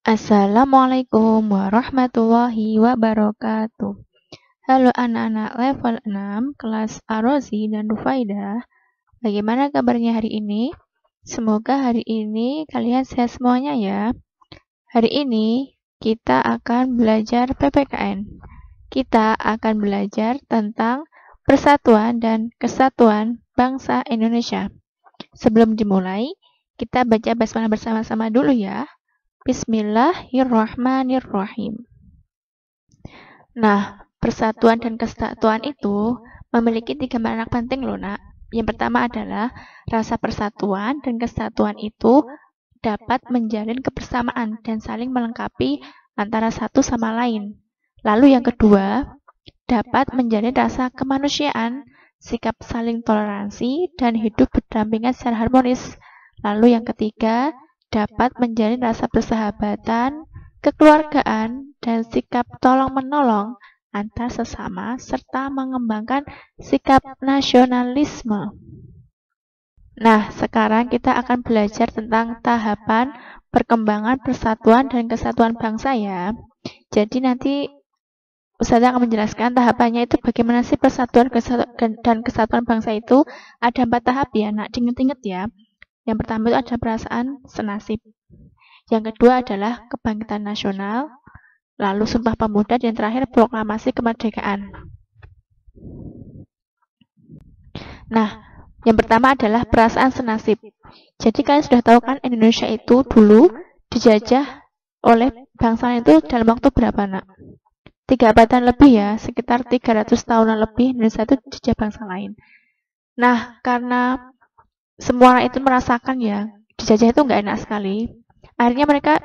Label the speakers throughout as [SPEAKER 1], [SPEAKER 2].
[SPEAKER 1] Assalamualaikum warahmatullahi wabarakatuh. Halo anak-anak level 6 kelas Arozi dan Rufaidah. Bagaimana kabarnya hari ini? Semoga hari ini kalian sehat semuanya ya. Hari ini kita akan belajar PPKN. Kita akan belajar tentang persatuan dan kesatuan bangsa Indonesia. Sebelum dimulai, kita baca basmalah bersama-sama dulu ya. Bismillahirrahmanirrahim. Nah, persatuan dan kesatuan itu memiliki 3 makna penting loh nak. Yang pertama adalah rasa persatuan dan kesatuan itu dapat menjalin kebersamaan dan saling melengkapi antara satu sama lain. Lalu yang kedua, dapat menjalin rasa kemanusiaan, sikap saling toleransi, dan hidup berdampingan secara harmonis. Lalu yang ketiga, dapat menjalin rasa persahabatan, kekeluargaan, dan sikap tolong-menolong antar sesama, serta mengembangkan sikap nasionalisme. Nah, sekarang kita akan belajar tentang tahapan perkembangan persatuan dan kesatuan bangsa ya. Jadi nanti Ustazah akan menjelaskan tahapannya itu bagaimana sih persatuan dan kesatuan bangsa itu. Ada 4 tahap ya, nak diinget-inget ya. Yang pertama itu ada perasaan senasib. Yang kedua adalah kebangkitan nasional, lalu Sumpah Pemuda, dan terakhir proklamasi kemerdekaan. Nah, yang pertama adalah perasaan senasib. Jadi kalian sudah tahu kan Indonesia itu dulu dijajah oleh bangsa lain itu dalam waktu berapa nak? 3 abad lebih ya, sekitar 300 tahunan lebih Indonesia itu dijajah bangsa lain. Nah, karena semua orang itu merasakan ya, dijajah itu nggak enak sekali. Akhirnya mereka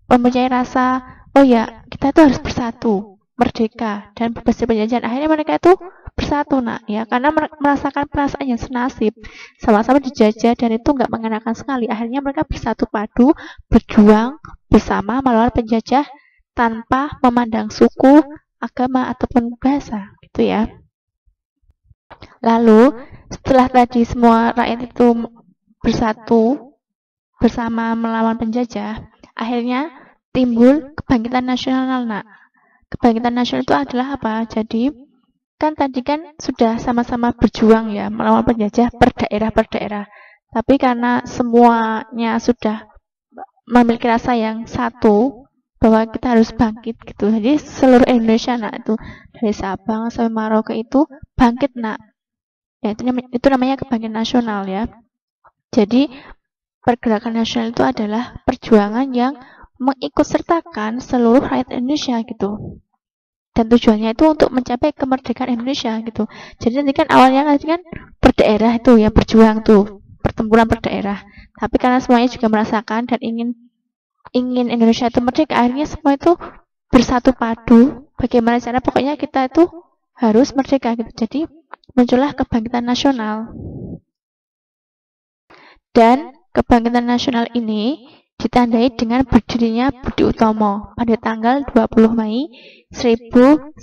[SPEAKER 1] mempunyai rasa, oh ya, kita itu harus bersatu, merdeka, dan bebas dari penjajahan. Akhirnya mereka itu bersatu nak ya, karena merasakan perasaan yang senasib, sama-sama dijajah dan itu nggak mengenakan sekali. Akhirnya mereka bersatu padu, berjuang bersama melawan penjajah tanpa memandang suku, agama ataupun bahasa, gitu ya. Lalu setelah tadi semua rakyat itu bersatu bersama melawan penjajah, akhirnya timbul kebangkitan nasional nak. Kebangkitan nasional itu adalah apa? Jadi kan tadi kan sudah sama-sama berjuang ya melawan penjajah per daerah. Tapi karena semuanya sudah memiliki rasa yang satu bahwa kita harus bangkit gitu. Jadi seluruh Indonesia nak itu dari Sabang sampai Merauke itu bangkit nak. Ya, itu namanya kebangkitan nasional ya. Jadi pergerakan nasional itu adalah perjuangan yang mengikutsertakan seluruh rakyat Indonesia gitu. Dan tujuannya itu untuk mencapai kemerdekaan Indonesia gitu. Jadi nanti kan awalnya kan per daerah itu ya berjuang tuh, pertempuran per daerah. Tapi karena semuanya juga merasakan dan ingin Indonesia itu merdeka, akhirnya semua itu bersatu padu. Bagaimana cara pokoknya kita itu harus merdeka gitu. Jadi muncullah kebangkitan nasional. Dan kebangkitan nasional ini ditandai dengan berdirinya Budi Utomo pada tanggal 20 Mei 1908.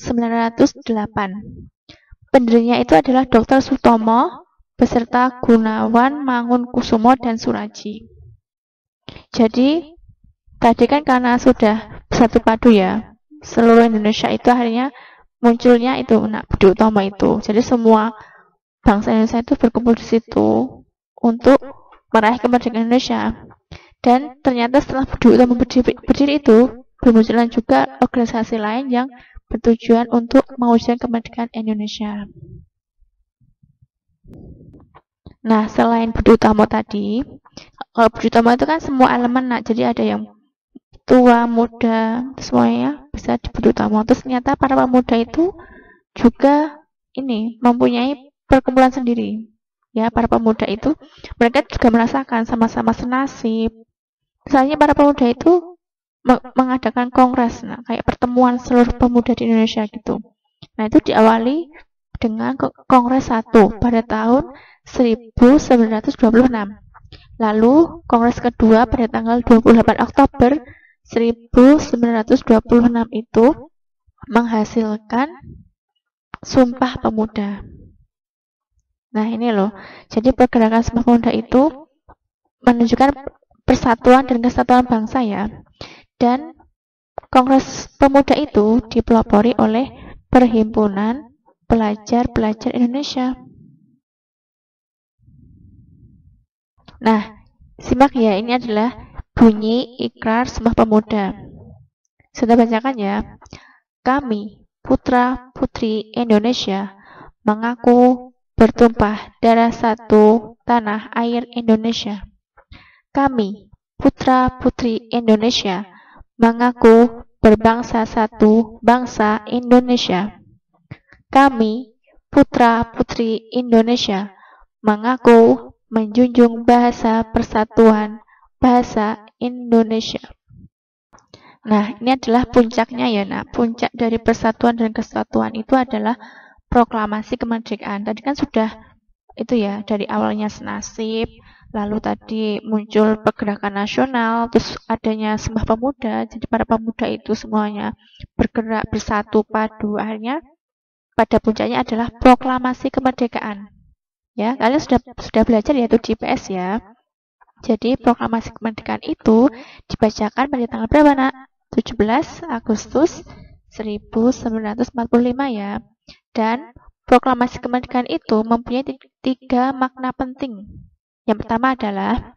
[SPEAKER 1] Pendirinya itu adalah Dr. Sutomo beserta Gunawan Mangunkusumo dan Suraji. Jadi tadi kan karena sudah bersatu padu ya, seluruh Indonesia itu akhirnya munculnya itu Budi Utomo itu. Jadi semua bangsa Indonesia itu berkumpul di situ untuk meraih kemerdekaan Indonesia. Dan ternyata setelah Budi Utomo berdiri itu, bermunculan juga organisasi lain yang bertujuan untuk mewujudkan kemerdekaan Indonesia. Nah, selain Budi Utomo tadi, kalau Budi Utomo itu kan semua elemen nak, jadi ada yang tua, muda, semuanya bisa di Budi Utomo. Terus ternyata para pemuda itu juga ini mempunyai perkumpulan sendiri. Ya, para pemuda itu mereka juga merasakan sama-sama senasib. Misalnya para pemuda itu mengadakan kongres, nah kayak pertemuan seluruh pemuda di Indonesia gitu. Nah, itu diawali dengan kongres 1 pada tahun 1926. Lalu kongres kedua pada tanggal 28 Oktober 1926 itu menghasilkan Sumpah Pemuda. Nah, ini loh. Jadi pergerakan Sumpah Pemuda itu menunjukkan persatuan dan kesatuan bangsa ya. Dan Kongres Pemuda itu dipelopori oleh Perhimpunan Pelajar-Pelajar Indonesia. Nah, simak ya, ini adalah bunyi Ikrar Sumpah Pemuda. Sudah bacakan ya. Kami, putra-putri Indonesia, mengaku bertumpah darah satu tanah air Indonesia. Kami, putra-putri Indonesia, mengaku berbangsa satu bangsa Indonesia. Kami, putra-putri Indonesia, mengaku menjunjung bahasa persatuan bahasa Indonesia. Nah, ini adalah puncaknya ya, nak. Puncak dari persatuan dan kesatuan itu adalah proklamasi kemerdekaan. Tadi kan sudah itu ya, dari awalnya senasib, lalu tadi muncul pergerakan nasional, terus adanya Sumpah Pemuda, jadi para pemuda itu semuanya bergerak bersatu padu. Akhirnya pada puncaknya adalah proklamasi kemerdekaan. Ya, kalian sudah belajar ya itu di IPS ya. Jadi proklamasi kemerdekaan itu dibacakan pada tanggal berapa, nak? 17 Agustus 1945 ya. Dan proklamasi kemerdekaan itu mempunyai 3 makna penting. Yang pertama adalah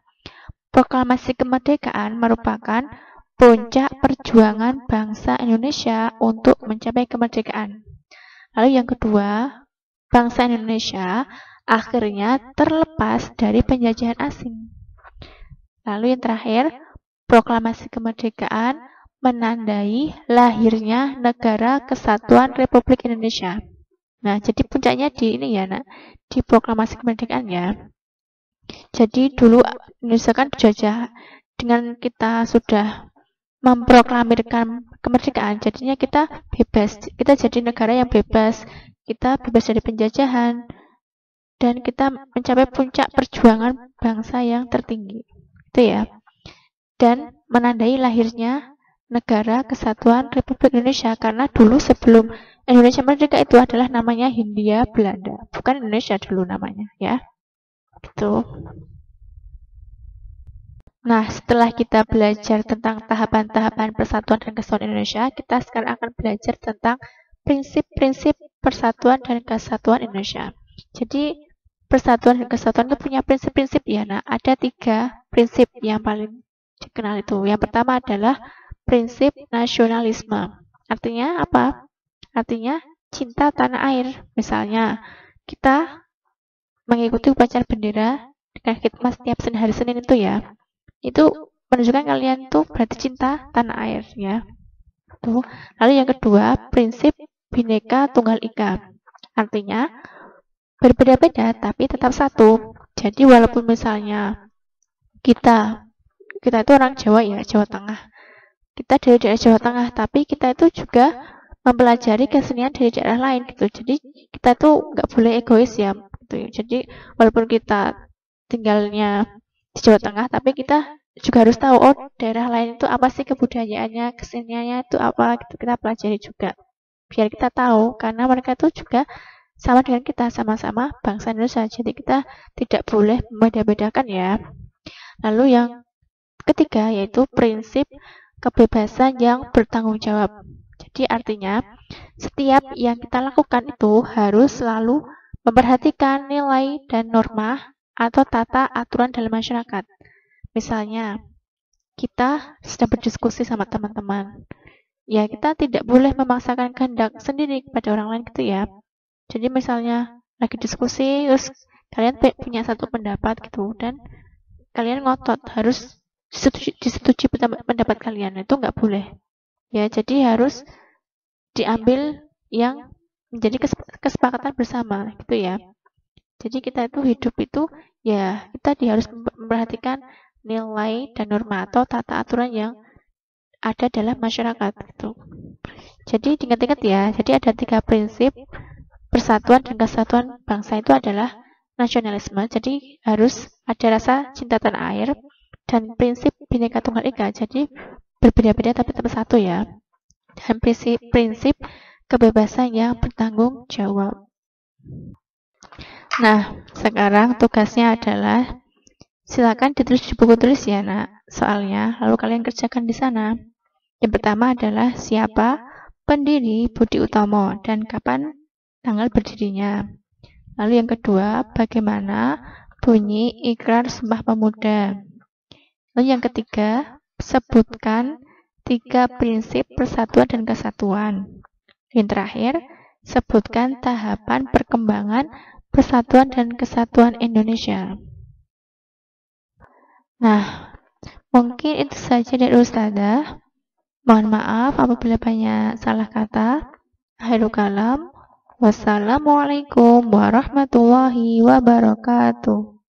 [SPEAKER 1] proklamasi kemerdekaan merupakan puncak perjuangan bangsa Indonesia untuk mencapai kemerdekaan. Lalu yang kedua, bangsa Indonesia akhirnya terlepas dari penjajahan asing. Lalu yang terakhir, proklamasi kemerdekaan menandai lahirnya Negara Kesatuan Republik Indonesia. Nah, jadi puncaknya di ini ya, nak, di proklamasi kemerdekaan ya. Jadi dulu Indonesia kan dijajah, dengan kita sudah memproklamirkan kemerdekaan, jadinya kita bebas, kita jadi negara yang bebas, kita bebas dari penjajahan, dan kita mencapai puncak perjuangan bangsa yang tertinggi, itu ya. Dan menandai lahirnya Negara Kesatuan Republik Indonesia, karena dulu sebelum Indonesia merdeka itu adalah namanya Hindia Belanda, bukan Indonesia dulu namanya ya. Gitu. Nah, setelah kita belajar tentang tahapan-tahapan persatuan dan kesatuan Indonesia, kita sekarang akan belajar tentang prinsip-prinsip persatuan dan kesatuan Indonesia. Jadi, persatuan dan kesatuan itu punya prinsip-prinsip ya. Nah, ada 3 prinsip yang paling dikenal itu. Yang pertama adalah prinsip nasionalisme. Artinya apa? Artinya cinta tanah air. Misalnya, kita mengikuti upacara bendera dengan khidmat setiap hari Senin itu ya. Itu menunjukkan kalian tuh berarti cinta tanah air ya. Tuh. Lalu yang kedua, prinsip Bhinneka Tunggal Ika. Artinya berbeda-beda tapi tetap satu. Jadi walaupun misalnya kita itu orang Jawa ya, Jawa Tengah. Kita dari daerah Jawa Tengah, tapi kita itu juga mempelajari kesenian dari daerah lain gitu. Jadi kita tuh nggak boleh egois ya gitu. Jadi walaupun kita tinggalnya di Jawa Tengah, tapi kita juga harus tahu, oh daerah lain itu apa sih kebudayaannya, keseniannya itu apa gitu, kita pelajari juga. Biar kita tahu, karena mereka itu juga sama dengan kita, sama-sama bangsa Indonesia. Jadi kita tidak boleh membeda-bedakan ya. Lalu yang ketiga yaitu prinsip kebebasan yang bertanggung jawab. Jadi artinya setiap yang kita lakukan itu harus selalu memperhatikan nilai dan norma atau tata aturan dalam masyarakat. Misalnya, kita sedang berdiskusi sama teman-teman. Ya, kita tidak boleh memaksakan kehendak sendiri kepada orang lain gitu ya. Jadi misalnya lagi diskusi, terus kalian punya satu pendapat gitu, dan kalian ngotot harus disetujui pendapat kalian, itu nggak boleh. Ya, jadi harus diambil yang menjadi kesepakatan bersama gitu ya. Jadi kita itu hidup itu ya kita harus memperhatikan nilai dan norma atau tata aturan yang ada dalam masyarakat gitu. Jadi diingat-ingat ya. Jadi ada 3 prinsip persatuan dan kesatuan bangsa itu adalah nasionalisme. Jadi harus ada rasa cinta tanah air dan prinsip Bhinneka Tunggal Ika. Jadi berbeda-beda tapi tetap satu ya. Dan prinsip kebebasan yang bertanggung jawab. Nah, sekarang tugasnya adalah Silakan ditulis di buku tulis ya, Nak, soalnya, lalu kalian kerjakan di sana. Yang pertama adalah siapa pendiri Budi Utomo dan kapan tanggal berdirinya. Lalu yang kedua, bagaimana bunyi Ikrar Sumpah Pemuda. Lalu yang ketiga, sebutkan 3 prinsip persatuan dan kesatuan. Yang terakhir, sebutkan tahapan perkembangan persatuan dan kesatuan Indonesia. Nah, mungkin itu saja dari Ustazah. Mohon maaf apabila banyak salah kata. Akhirul kalam. Wassalamualaikum warahmatullahi wabarakatuh.